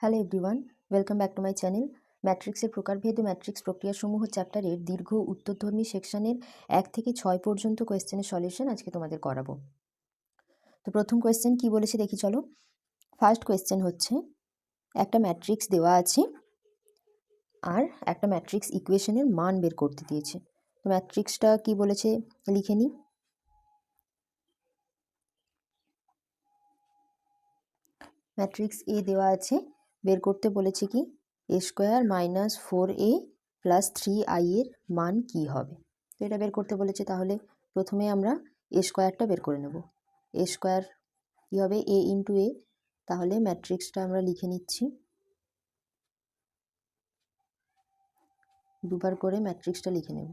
Hello everyone, welcome back to my channel. ম্যাট্রিক্সের প্রকারভেদ ও matrix প্রক্রিয়াসমূহ চ্যাপ্টারের দীর্ঘ উত্তরধর্মী সেকশনের 1 থেকে 6 পর্যন্ত কোয়েশ্চেনের সলিউশন আজকে তোমাদের করাবো। তো প্রথম কোয়েশ্চেন কি বলেছে দেখি চলো। ফার্স্ট কোয়েশ্চেন হচ্ছে, একটা ম্যাট্রিক্স দেওয়া আছে আর একটা ম্যাট্রিক্স ইকুয়েশনের মান বের করতে দিয়েছে। তো ম্যাট্রিক্সটা কি বলেছে লিখে নিই। ম্যাট্রিক্স এ দেওয়া আছে, বের করতে বলেছে কি A square minus 4a plus 3i এর মান কি হবে। তো এটা বের করতে বলেছে, তাহলে প্রথমে আমরা এ স্কোয়ারটা বের করে নেব। এ স্কোয়ার কী হবে, এ ইন্টু এ। তাহলে ম্যাট্রিক্সটা আমরা লিখে নিচ্ছি, দুবার করে ম্যাট্রিক্সটা লিখে নেব।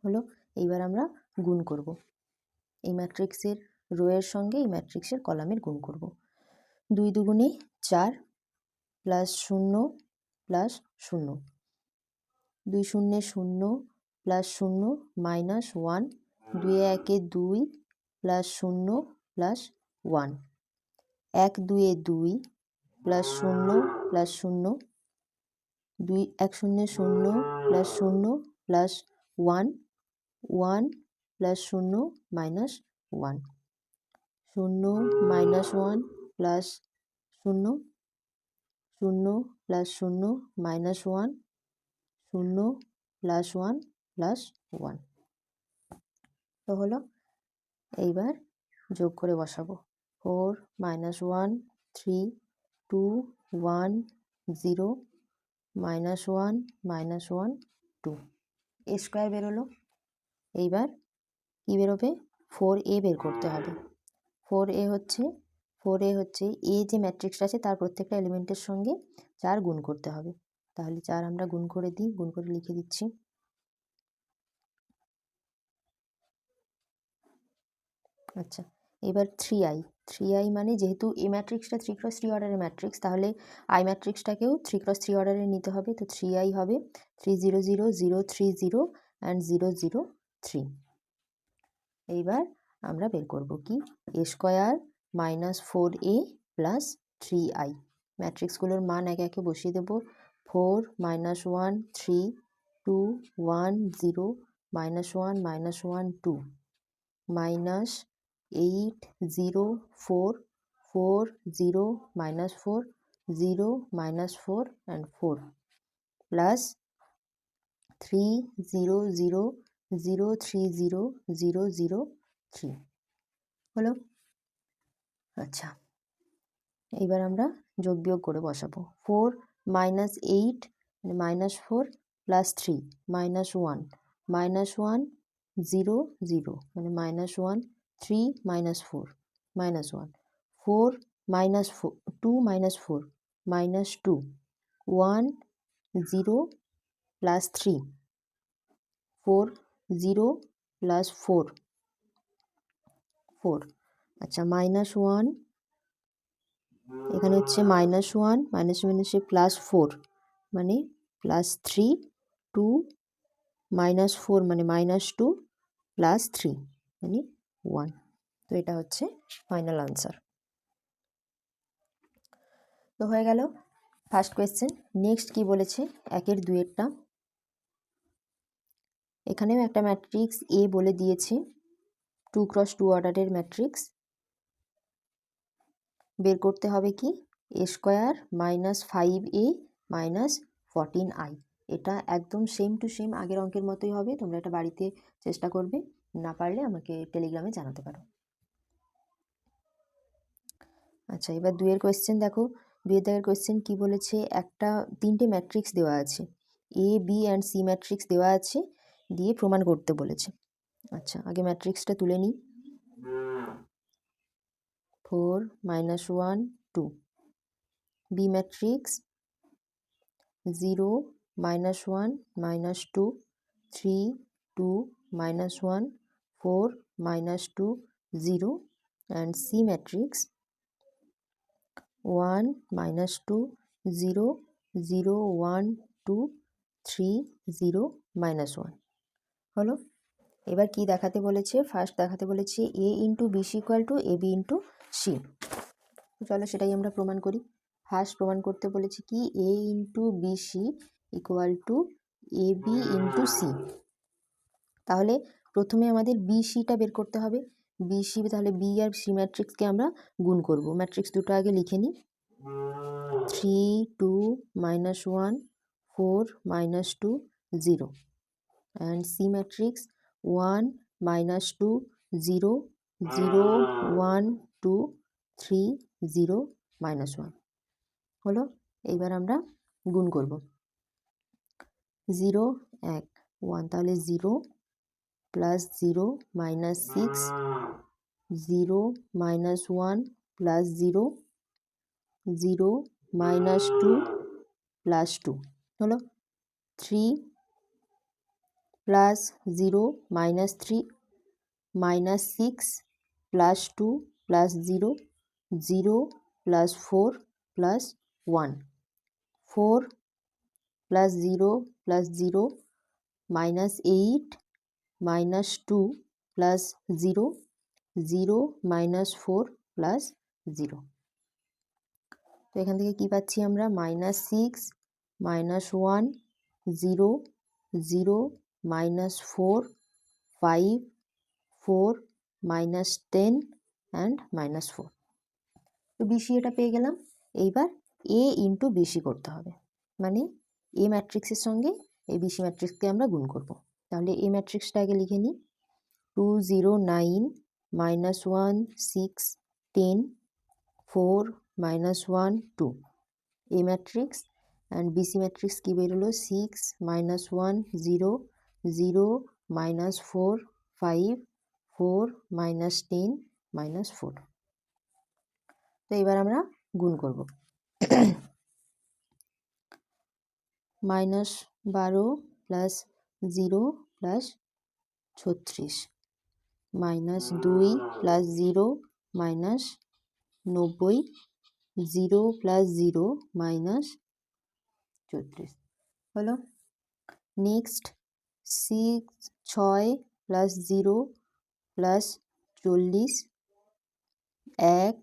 হলো, এইবার আমরা গুণ করব। এই ম্যাট্রিক্সের রোয়ের সঙ্গে এই ম্যাট্রিক্সের কলামের গুণ করব। 2 দুগুণে 4 প্লাস 0 প্লাস 0, 2 শূন্যে 0 প্লাস 0 মাইনাস 1, 2 একে 2 প্লাস 0 প্লাস 1, 1 2 2 প্লাস 0 প্লাস 0, 2 1 শূন্যে 0 plus 0 plus 1, 1 plus 0 minus 1, 0 minus 1 plus 0, 0 plus 0 minus 1, 0 plus 1 plus 1। তো হলো, এইবার যোগ করে বসাবো। 4 মাইনাস 1 3 2 1 0 মাইনাস 1 মাইনাস 1 2, এ স্কোয়ার বেরোলো। এইবার কী বেরোবে, 4a বের করতে হবে। 4a হচ্ছে এ যে ম্যাট্রিক্সটা আছে তার প্রত্যেকটা এলিমেন্টের সঙ্গে 4 গুণ করতে হবে। তাহলে 4 আমরা গুণ করে দিই, গুণ করে লিখে দিচ্ছি। আচ্ছা, এবার 3i মানে যেহেতু এই ম্যাট্রিক্সটা 3x3 অর্ডারের ম্যাট্রিক্স, তাহলে আই ম্যাট্রিক্সটাকেও 3x3 অর্ডারে নিতে হবে। তো 3i হবে 3 0 0 0 3 0 অ্যান্ড 0 0 3। এইবার আমরা বের করব কি, A square minus 4a plus 3i। ম্যাট্রিক্সগুলোর মান একে একে বসিয়ে দেব। 4 minus 1 3 2 1 0 minus 1 minus 1 2 minus 8 0 4 4 0 minus 4 0 minus 4 and 4 plus 3 0 0 0 3 0 0 0 3 হলো। আচ্ছা, এইবার আমরা যোগ বিয়োগ করে বসাবো। 4 মাইনাস 8 মানে মাইনাস 4 প্লাস 3 মাইনাস 1 মাইনাস 1 0 0 মানে minus 1 3 minus 4 minus 1 4 minus 4 2 minus 4 minus 2 1 0 plus 3 4 0 plus 4 4। আচ্ছা, মাইনাস 1 এখানে হচ্ছে মাইনাস 1 মাইনাস মাইনাসে প্লাস 4 মানে প্লাস 3 2 মাইনাস 4 মানে মাইনাস 2 প্লাস 3 মানে 1। তো এটা হচ্ছে ফাইনাল আনসার। তো হয়ে গেল ফার্স্ট কোয়েশ্চেন। নেক্সট কি বলেছে, 1-এর 2-এরটা। এখানেও একটা ম্যাট্রিক্স এ বলে দিয়েছে, 2x2 অর্ডারের ম্যাট্রিক্স। বের করতে হবে কি, A square minus 5a minus 14i। এটা একদম সেম টু সেম আগের অঙ্কের মতোই হবে। তোমরা এটা বাড়িতে চেষ্টা করবে, না পারলে আমাকে টেলিগ্রামে জানাতে পারো। আচ্ছা, এবার 2-এর কোয়েশ্চেন দেখো। 2-এর দাগের কোয়েশ্চেন কি বলেছে, একটা 3টে ম্যাট্রিক্স দেওয়া আছে, A B and C matrix দেওয়া আছে, দিয়ে প্রমাণ করতে বলেছে। আচ্ছা, আগে ম্যাট্রিক্সটা তুলে নিই। 4 minus 1 2, B matrix 0 minus 1 minus 2 3 2 minus 1 4 minus 2 0 and C matrix 1 minus 2 0 0 1 2 3 0 minus 1 হলো। এবার কি দেখাতে বলেছে, ফার্স্ট দেখাতে বলেছে A into BC equal to A B into C. চলো সেটাই আমরা প্রমাণ করি। ফার্স্ট প্রমাণ করতে বলেছে কি A into BC equal to A B into C. তাহলে প্রথমে আমাদের বিসিটা বের করতে হবে। বিসি তাহলে বি আর সি ম্যাট্রিক্সকে আমরা গুণ করব। ম্যাট্রিক্স দুটো আগে লিখে নিই। 3 2 -1 4 -2 0 and C matrix 1 -2 0 0 1 2 3 0 -1 হলো। এইবার আমরা গুণ করব। 0 1 1 তাহলে 0 প্লাস 0 -6 0 -1 প্লাস 0 0 -2 প্লাস 2 হলো। 3 plus 0 -3 -6 plus 2 plus 0 0 plus 4 plus 1 4 plus 0 plus 0 -8 -2 plus 0 0 -4 plus 0। তো এখান থেকে কি পাচ্ছি আমরা -6 -1 0 0 -4 5 4 -10 অ্যান্ড -4। তো বিসি এটা পেয়ে গেলাম। এইবার এ ইন্টু বিসি করতে হবে, মানে এ ম্যাট্রিক্সের সঙ্গে এই বিসি ম্যাট্রিক্সকে আমরা গুণ করব। তাহলে এ ম্যাট্রিক্সটা আগে লিখে নিই। 2 0 9 -1 6 10 4 -1 2 A matrix. And BC matrix কী বেরোলো 6 -1 0 0 -4 5 4 -10 -4। তো এবার আমরা গুণ করব। -12 প্লাস 0 প্লাস 36 -2 প্লাস 0 -90 0 প্লাস 0 -34 হলো। Next 6 plus 0 plus 40 1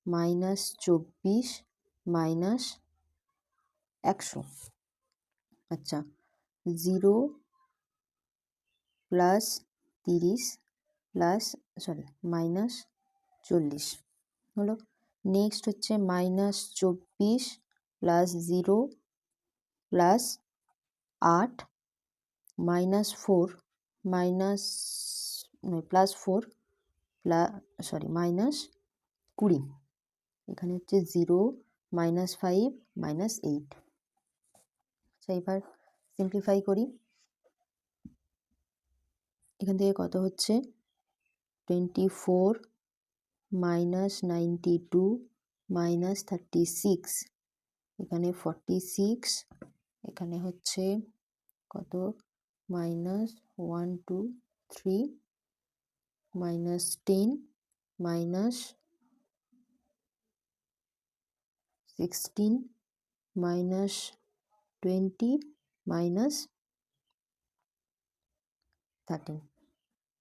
-24 -100। আচ্ছা 0 প্লাস 30 প্লাস -40 হলো। নেক্সট হচ্ছে -24 প্লাস 0 প্লাস 8 -4 প্লাস 4 -20। এখানে হচ্ছে 0 -5 -8। আচ্ছা এবার সিম্পলিফাই করি। এখান থেকে কত হচ্ছে 24 -92 -36, এখানে 46, এখানে হচ্ছে কত -1 2 3 -10 -16 -20 -13।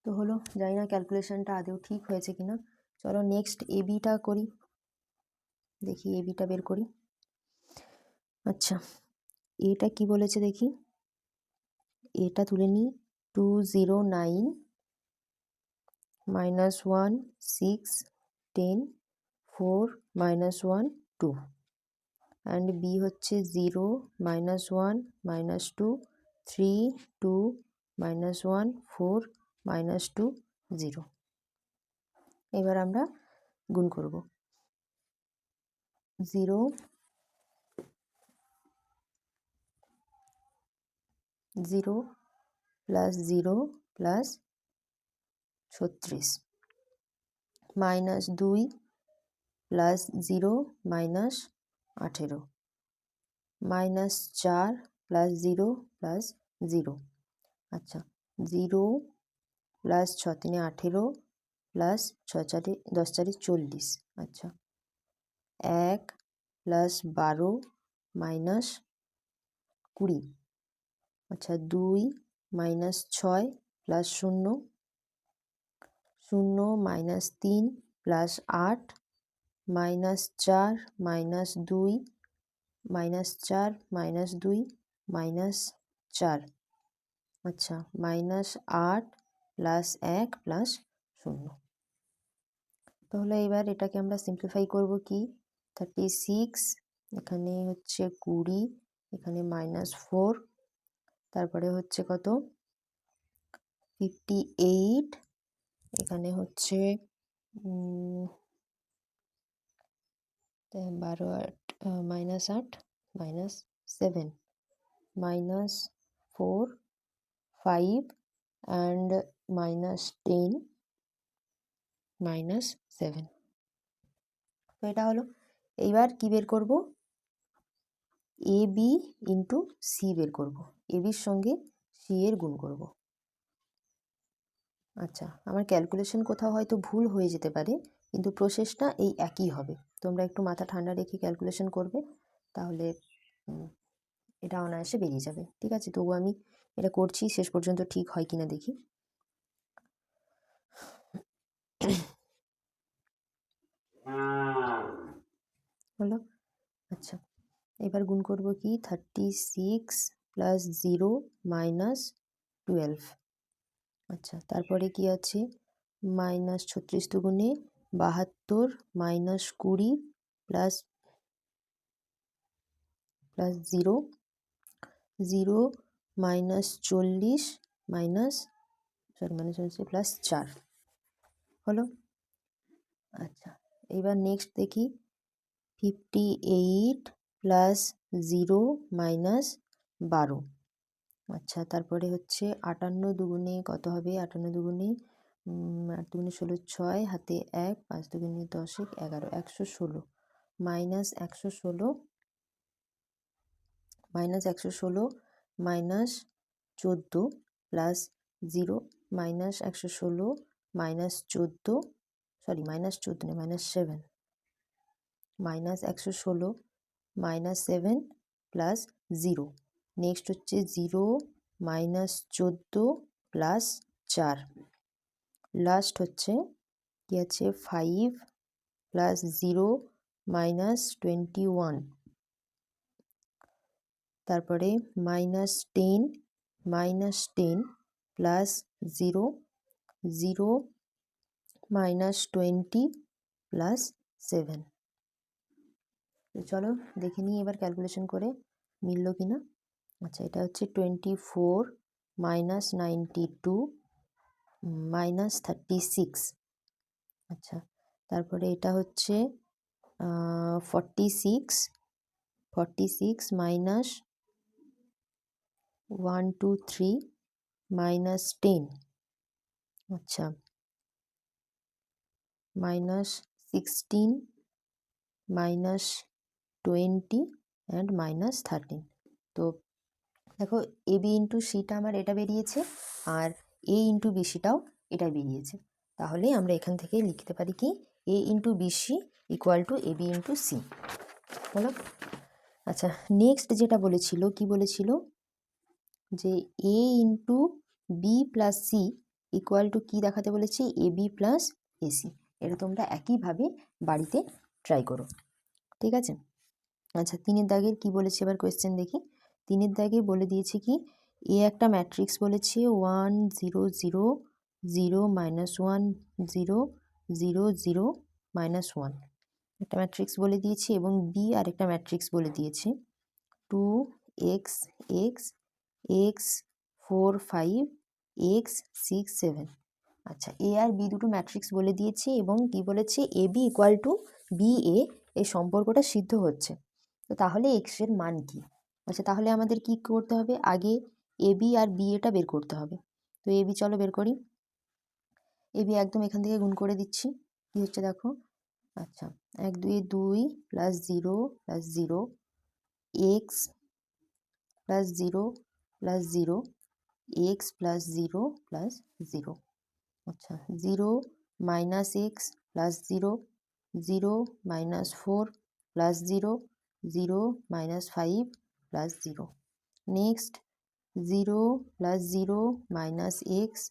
তো হলো, জানি না ক্যালকুলেশনটা আদৌ ঠিক হয়েছে কিনা। চলো নেক্সট এবিটা করি, দেখি এবিটা বের করি। আচ্ছা এটা কি বলেছে দেখি, এটা তুলে নিই। 2 0 9 -1 6 10 4 -1 2 অ্যান্ড বি হচ্ছে 0 -1 -2 3 2 -1 4 -2 0। এবার আমরা গুণ করব। 0 0 plus 0 plus 36 -2 plus 0 -18 -4 plus 0 plus 0। আচ্ছা 0 প্লাস 6 3 18 প্লাস 6 4 10 4 40। আচ্ছা 1 প্লাস 12 -20। আচ্ছা 2 -6 plus 0, 0 minus 3 plus 8 minus 4 minus 2 minus 4 minus 2 minus 4, আচ্ছা মাইনাস 8 প্লাস 1 প্লাস 0। তাহলে এবার এটাকে আমরা সিম্পলিফাই করব কি 36, এখানে হচ্ছে 20, এখানে -4, তারপরে হচ্ছে কত 58, এখানে হচ্ছে 12 -8 -7 -4 5 and -10 -7। তো এটা হলো। এইবার কি বের করব, এ বি ইন্টু সি বের করব, এ বির সঙ্গে সি এর গুণ করব। আচ্ছা আমার ক্যালকুলেশন কোথাও হয়তো ভুল হয়ে যেতে পারে, কিন্তু প্রসেসটা এই একই হবে। তোমরা একটু মাথা ঠান্ডা রেখে ক্যালকুলেশন করবে, তাহলে এটা অনায়াসে বেরিয়ে যাবে। ঠিক আছে, তবু আমি এটা করছি, শেষ পর্যন্ত ঠিক হয় কিনা দেখি। হলো, আচ্ছা এবার গুণ করব কি 36 প্লাস 0 মাইনাস 12, আচ্ছা তারপরে কি আছে -36 দুগুণে 72 minus 20 plus 0 0 minus 40 minus plus 4 হলো। আচ্ছা এবার নেক্সট দেখি 58 প্লাস 0 মাইনাস 12, আচ্ছা তারপরে হচ্ছে 58 দুগুণে কত হবে, 58 দুগুণে 8 দুগুণে 16, 6 হাতে 1, 5 দুগুণে 10, 11, 116 minus 116 minus 14 plus 0 minus 116 minus 14, sorry minus 14 নয় minus 7, minus 116 minus 7 plus 0, next হচ্ছে 0 মাইনাস 14 প্লাস 4, লাস্ট হচ্ছে কি আছে 5 প্লাস 0 মাইনাস 21, তারপরে -10 প্লাস 0 0 মাইনাস 20 প্লাস 7। তো চলো দেখে নিই এবার ক্যালকুলেশন করে মিলল কিনা। আচ্ছা এটা হচ্ছে 24 মাইনাস 92 মাইনাস 36, আচ্ছা তারপরে এটা হচ্ছে 46 মাইনাস 1 2 3 মাইনাস 10, আচ্ছা মাইনাস 16 মাইনাস 20 অ্যান্ড মাইনাস 13। তো দেখো এ বি ইন্টু সিটা আমার এটা বেরিয়েছে, আর এ ইন্টু বিসিটাও এটা বেরিয়েছে। তাহলে আমরা এখান থেকে লিখতে পারি কি A into BC equal to A B into C হলো। আচ্ছা নেক্সট যেটা বলেছিল, কি বলেছিল যে A into B plus C equal to কী দেখাতে বলেছে, এ বি প্লাস এসি। এটা তোমরা একইভাবে বাড়িতে ট্রাই করো, ঠিক আছে। আচ্ছা 3-এর দাগের কী বলেছে এবার কোয়েশ্চেন দেখি। 3-এর দাগে বলে দিয়েছে কি এ একটা ম্যাট্রিক্স বলেছে 1 0 0 0 -1 0 0 0 -1 একটা ম্যাট্রিক্স বলে দিয়েছে, এবং বি আরেকটা ম্যাট্রিক্স বলে দিয়েছে 2 x x x 4 5 x 6 7। আচ্ছা এ আর বি দুটো ম্যাট্রিক্স বলে দিয়েছে, এবং কি বলেছে এ B equal two B A, এই সম্পর্কটা সিদ্ধ হচ্ছে। তো তাহলে এক্স এর মান কি? আচ্ছা তাহলে আমাদের কি করতে হবে, আগে এ বি আর বি এটা বের করতে হবে। তো এ বি চলো বের করি। এ বি একদম এখান থেকে গুণ করে দিচ্ছি, কি হচ্ছে দেখো। আচ্ছা 1 2 2 plus 0 plus 0 x plus 0 plus 0 x plus 0 plus 0, আচ্ছা 0 minus x plus 0 0 minus 4 plus 0 0 minus 5 plus 0, next 0 plus 0 minus x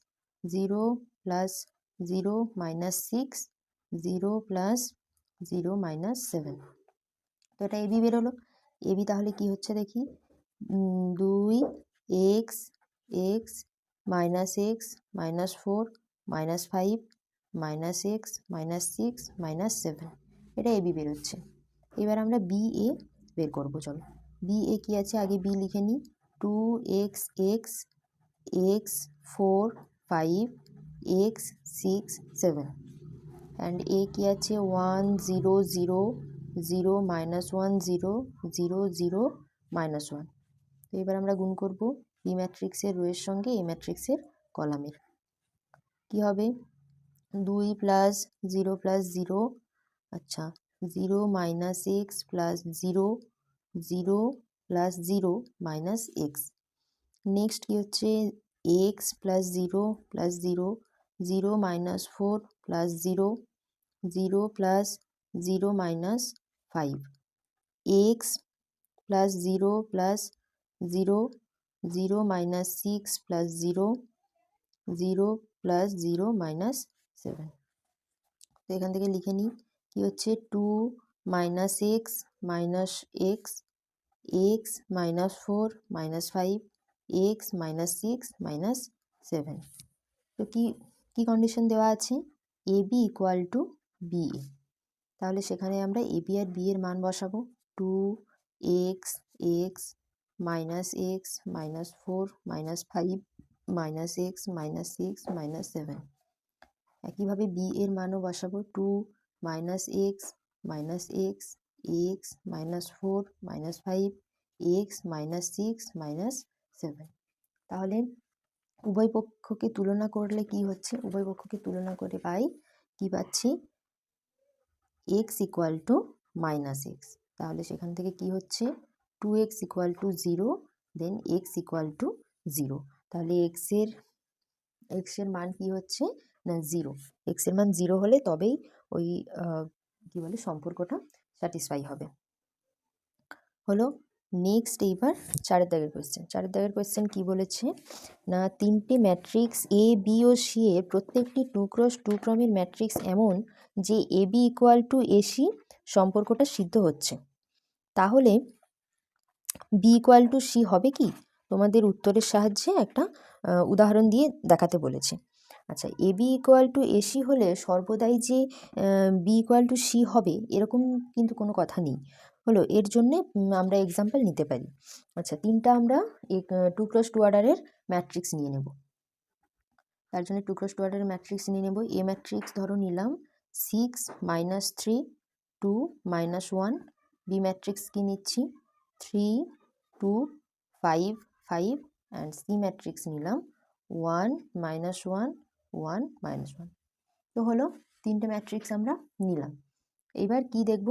0 plus 0 minus 6, 0 plus 0 minus 7। তো এটা এবি বেরোলো। এবি তাহলে কি হচ্ছে দেখি, 2x x minus x minus 4 minus 5 minus x minus 6 minus 7, এটা AB বেরোচ্ছে। এবার আমরা বি এ বের করবো। চলো বি এ কী আছে আগে বি লিখে নিই। 2x x x 4 5 x 6 7 and a কী আছে 1 0 0 0 মাইনাস 1 0 0 0 মাইনাস 1। তো এবার আমরা গুণ করব বি ম্যাট্রিক্সের রোয়ের সঙ্গে এ ম্যাট্রিক্সের কলামের। কী হবে 2 প্লাস 0 প্লাস 0, আচ্ছা 0 minus x plus 0 0 plus 0 minus x. Next কী হচ্ছে x plus 0 plus 0 0 minus 4 plus 0 0 plus 0 minus 5 x plus 0 plus 0 0 minus 6 plus 0 0 plus 0 minus 7। তো এখান থেকে লিখে নিই কী হচ্ছে 2 minus x minus x x minus 4 minus 5 x minus 6 minus 7। তো কি কন্ডিশন দেওয়া আছে এ B equal two B A. তাহলে সেখানে আমরা এ বি আর বি এর মান বসাবো। 2 x x minus x minus 4 minus 5 minus x minus 6 minus 7। একইভাবে বি এর মানও বসাবো 2 minus x minus x x minus 4 minus 5 x minus 6 minus 7। তাহলে উভয় পক্ষকে তুলনা করলে কি হচ্ছে, উভয় পক্ষকে তুলনা করে পাই কি পাচ্ছি X equal to minus X. তাহলে সেখান থেকে কি হচ্ছে 2x equal to 0, then X equal to 0। তাহলে এক্সের মান কি হচ্ছে না 0। এক্সের মান 0 হলে তবেই ওই কি বলে সম্পর্কটা স্যাটিসফাই হবে। হলো নেক্সট এইবার 4 দাগের কোয়েশ্চেন। 4 দাগের কোয়েশ্চেন কি বলেছে না তিনটে matrix A B O C এর প্রত্যেকটি 2x2 ক্রমের ম্যাট্রিক্স এমন যে A B equal to AC সম্পর্কটা সিদ্ধ হচ্ছে, তাহলে বি ইকুয়াল টু সি হবে কি? তোমাদের উত্তরের সাহায্যে একটা উদাহরণ দিয়ে দেখাতে বলেছে। আচ্ছা এ বি ইকুয়াল টু এসি হলে সর্বদাই যে বি ইকুয়াল টু সি হবে এরকম কিন্তু কোনো কথা নেই। হলো এর জন্যে আমরা এক্সাম্পল নিতে পারি। আচ্ছা তিনটা আমরা 2x2 অর্ডারের ম্যাট্রিক্স নিয়ে নেব। তার জন্য 2x2 অর্ডারের ম্যাট্রিক্স নিয়ে নেব। এ ম্যাট্রিক্স ধরো নিলাম 6 মাইনাস 3 2 মাইনাস 1। বি ম্যাট্রিক্স কি নিচ্ছি 3 2 5 5 অ্যান্ড সি ম্যাট্রিক্স নিলাম 1 মাইনাস 1 1 মাইনাস 1। তো হলো তিনটে ম্যাট্রিক্স আমরা নিলাম। এবার কি দেখব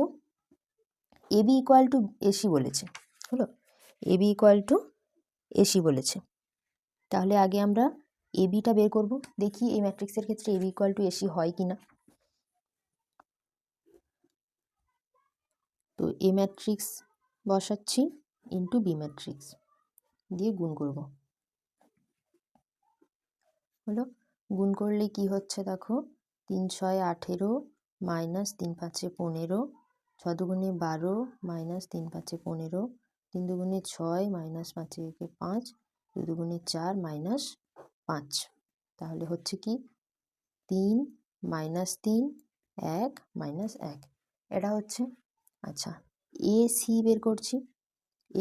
এ বি ইকুয়াল টু এসি বলেছে। হলো এ বি ইকুয়াল টু এসি বলেছে, তাহলে আগে আমরা এ বিটা বের করব। দেখি এই ম্যাট্রিক্সের ক্ষেত্রে এ বি ইকুয়াল টু এসি হয় কি না। তো এ ম্যাট্রিক্স বসাচ্ছি ইন্টু বি ম্যাট্রিক্স দিয়ে গুণ করব। হলো গুণ করলে কি হচ্ছে দেখো 3 6 18 মাইনাস 3 5 15 6 দুগুণে 12 মাইনাস 3 5 15 3 দুগুণে 6 মাইনাস 5 একে 5 2 দুগুণে 4 মাইনাস 5। তাহলে হচ্ছে কি 3 মাইনাস 3 1 মাইনাস 1 এটা হচ্ছে। আচ্ছা এ সি বের করছি।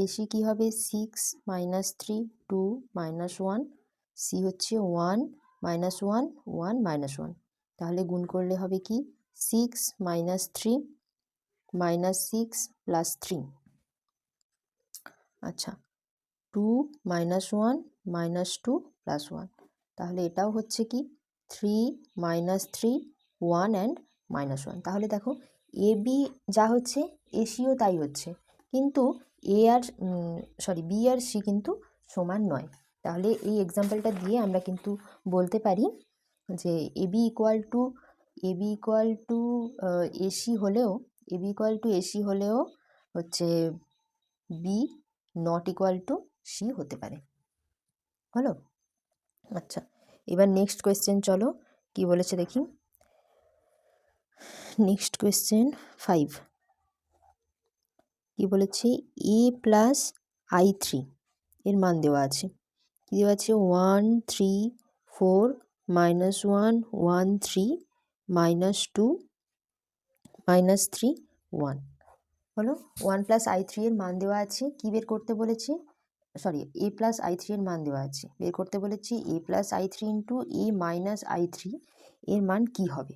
এসি কি হবে 6 মাইনাস 3 2 মাইনাস 1। সি হচ্ছে 1 মাইনাস 1 1 মাইনাস 1। তাহলে গুণ করলে হবে কি 6 মাইনাস 3 মাইনাস 6 প্লাস 3। আচ্ছা 2 মাইনাস 1 মাইনাস 2 প্লাস 1। তাহলে এটাও হচ্ছে কি 3 মাইনাস 3 1 অ্যান্ড মাইনাস 1। তাহলে দেখো এ বি যা হচ্ছে এসিও তাই হচ্ছে, কিন্তু এ আর বি আর সি কিন্তু সমান নয়। তাহলে এই এক্সাম্পলটা দিয়ে আমরা কিন্তু বলতে পারি যে A B equal to AC হলেও হচ্ছে B not equal to C হতে পারে। হলো আচ্ছা এবার নেক্সট কোয়েশ্চেন চলো কি বলেছে দেখি। নেক্সট কোয়েশ্চেন 5 কি বলেছে, a প্লাস i3 এর মান দেওয়া আছে। কি দেওয়া আছে, 1 3 4 -1 1 3 -2 -3 1 হলো। 1 প্লাস i3 এর মান দেওয়া আছে, কি বের করতে বলেছে, সরি a প্লাস i3 এর মান দেওয়া আছে, বের করতে বলেছি a plus i3 into a minus i3 এর মান কি হবে।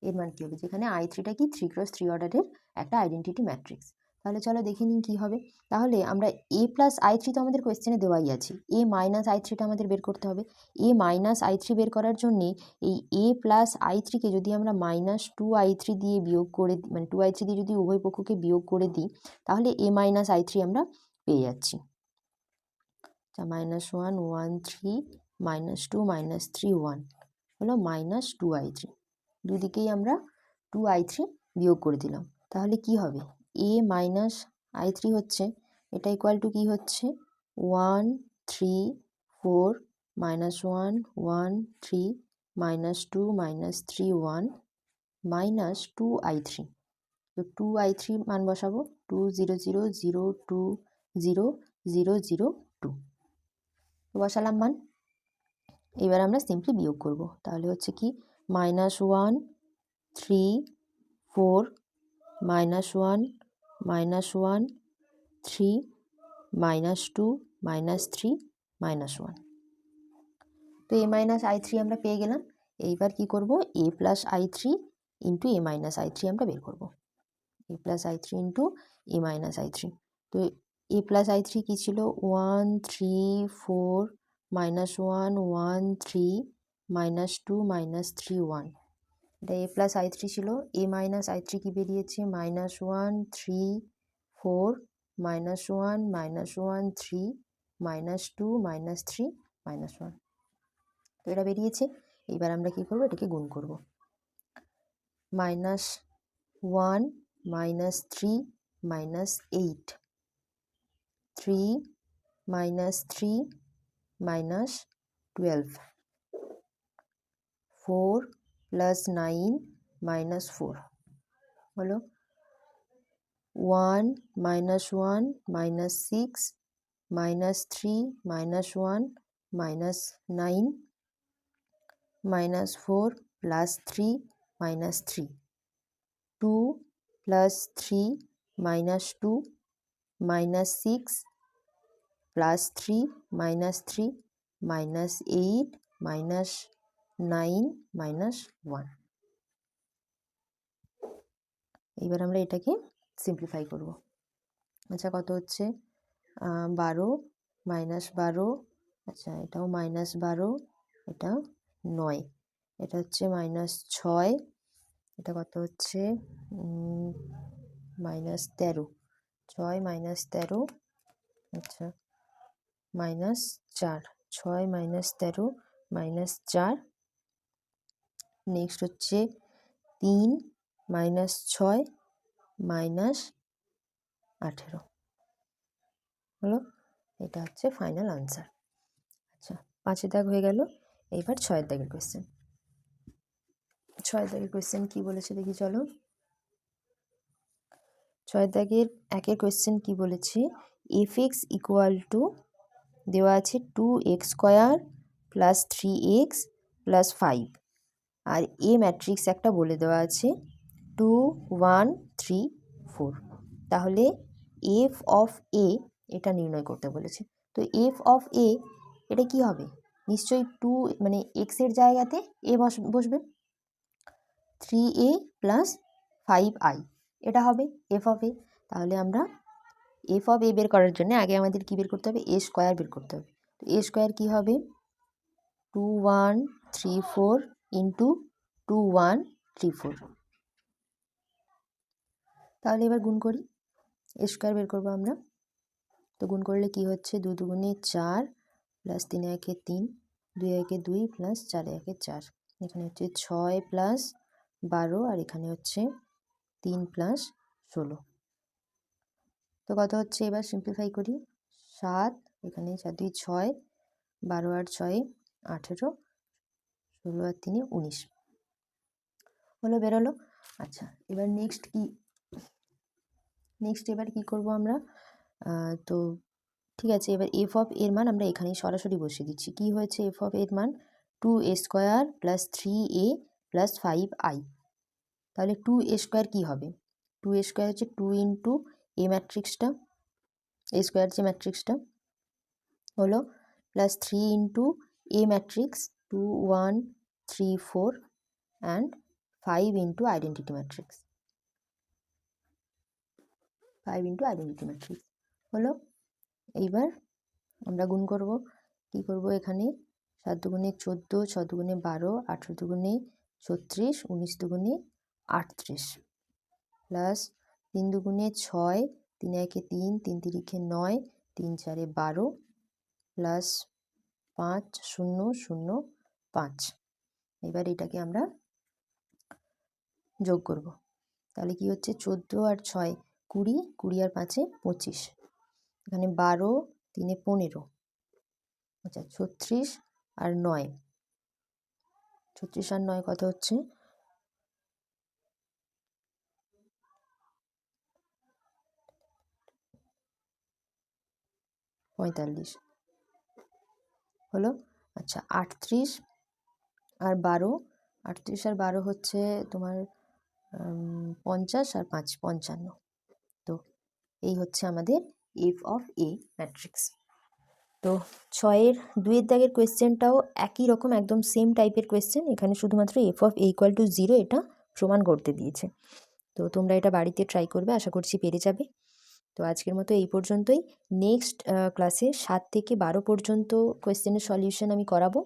এর মান কি হবে, যেখানে i3টা কি 3x3 অর্ডারের একটা আইডেন্টিটি ম্যাট্রিক্স। তাহলে চলো দেখে নিন কী হবে। তাহলে আমরা a প্লাস i3 তো আমাদের কোয়েশ্চেনে দেওয়াই আছে, a মাইনাস i3টা আমাদের বের করতে হবে। a মাইনাস i3 বের করার জন্যে এই a প্লাস i3কে যদি আমরা -2i3 দিয়ে বিয়োগ করে মানে 2i3 দিয়ে যদি উভয় পক্ষকে বিয়োগ করে দিই, তাহলে a মাইনাস i3 আমরা পেয়ে যাচ্ছি। -1 1 3 -2 -3 1 হলো -2i3। দুদিকেই আমরা 2i3 বিয়োগ করে দিলাম, তাহলে কি হবে, a মাইনাস i3 হচ্ছে, এটা ইকুয়াল টু কি হচ্ছে 1 3 4 -1 1 3 -2 -3 1 -2i3। তো 2i3 মান বসাবো, 2 0 0 0 2 0 0 0 2 বসালাম মান। এবার আমরা সিম্পলি বিয়োগ করব, তাহলে হচ্ছে কি -1 3 4 -1 -1 3 -2 -3 -1। তো a মাইনাস i3 আমরা পেয়ে গেলাম। এইবার কি করব, a plus i3 into a minus i3 আমরা বের করব, a plus i3 into a minus i3। তো a প্লাস i3 কী ছিল, 1 3 4 -1 1 3 -2 -3 1। এটা a প্লাস i3 ছিল, a মাইনাস i3 কি বেরিয়েছে -1 3 4 -1 -1 3 -2 -3 -1। তো এটা বেরিয়েছে। এবার আমরা কি করব, এটাকে গুণ করব, -1 -3 -8 3 -3 -12 4 + 9 -4 হলো 1 -1 -6 -3 -1 -9 -4 + 3 -3 2 + 3 -2 -6 + 3 -3 -8 -9 -1। এবার আমরা এটাকে সিম্পলিফাই করব। আচ্ছা কত হচ্ছে, 12 -12, আচ্ছা এটাও -12, এটা 9, এটা হচ্ছে -6, এটা কত হচ্ছে -13, 6 -13, আচ্ছা -4, 6 -13 -4। নেক্সট হচ্ছে 3 -6 -18 হলো। এটা হচ্ছে ফাইনাল আনসার। আচ্ছা 5 দাগ হয়ে গেল। এইবার 6 দাগের কোয়েশ্চেন। 6 দাগের কোয়েশ্চেন কি বলেছে দেখি চলো। 6 দাগের 1-এর কোয়েশ্চেন কি বলেছে, f(x) = দেওয়া আছে 2x² + 3x + 5, R a matrix একটা বলে দেওয়া আছে 2 1 3 4। তাহলে f অফ a এটা নির্ণয় করতে বলেছে। তো f অফ a এটা কি হবে, নিশ্চয়ই 2 মানে x এর জায়গাতে a বসবে, 3a + 5i এটা হবে f অফ a। তাহলে আমরা f অফ a বের করার জন্য আগে আমাদের কি বের করতে হবে, a স্কোয়ার বের করতে হবে। তো a স্কোয়ার কী হবে, 2 1 3 4 ইন্টু 2 1 3 4। তাহলে এবার গুণ করি, a স্কোয়ার বের করবো আমরা। তো গুণ করলে কি হচ্ছে, 2 2 4 + 3 1 3 2 1 2 + 4 1 4, এখানে হচ্ছে 6 + 12, আর এখানে হচ্ছে 3 + 16। তো কত হচ্ছে, এবার সিম্পলিফাই করি, 7, এখানে 4 2 6, 12 আর 6 18, 16 আর 3 19 হলো, বেরোলো। আচ্ছা, এবার নেক্সট এবার কি করব আমরা? তো ঠিক আছে, এবার এফ অফ এর মান আমরা এখানেই সরাসরি বসিয়ে দিচ্ছি। কি হয়েছে এফ অফ এর মান? 2a² plus 3a plus 5i। তাহলে 2a² কী হবে? 2a² হচ্ছে 2 ইন্টু এ ম্যাট্রিক্সটা, এ স্কোয়ার যে ম্যাট্রিক্সটা হলো, plus 3 into A matrix 2 1 3 4 and 5 into identity matrix, 5 into identity matrix হলো। এইবার আমরা গুণ করব। কি করব এখানে? 7 দুগুণে 14, 6 দুগুণে 12, 18 দুগুণে 36, 19 দুগুণে 38, প্লাস 3 দুগুণে 6, 3 একে 3, 3 তিরিখে 9, 3 চারে 12, প্লাস 5 0 0 5। এবার এটাকে আমরা যোগ করব। তাহলে কি হচ্ছে? 14 আর 6 20, 20 আর 5 25, এখানে 12 3 15, আচ্ছা 36 আর 9, 36 আর 9 কত হচ্ছে? 45 হলো। আচ্ছা 38 আর 12, 38 আর 12 হচ্ছে তোমার 50 আর 5 55। তো এই হচ্ছে আমাদের এফ অফ এ ম্যাট্রিক্স। তো 6-এর 2-এর দাগের কোয়েশ্চেনটাও একই রকম, একদম সেম টাইপের কোয়েশ্চেন। এখানে শুধুমাত্র F of A equal to 0 এটা প্রমাণ করতে দিয়েছে। তো তোমরা এটা বাড়িতে ট্রাই করবে, আশা করছি পেরে যাবে। তো আজকের মতো এই পর্যন্তই। নেক্সট ক্লাসে 7 থেকে 12 পর্যন্ত কোয়েশ্চেনের সলিউশন আমি করাবো।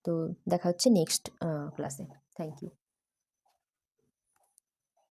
তো দেখা হচ্ছে নেক্সট ক্লাসে। Thank you.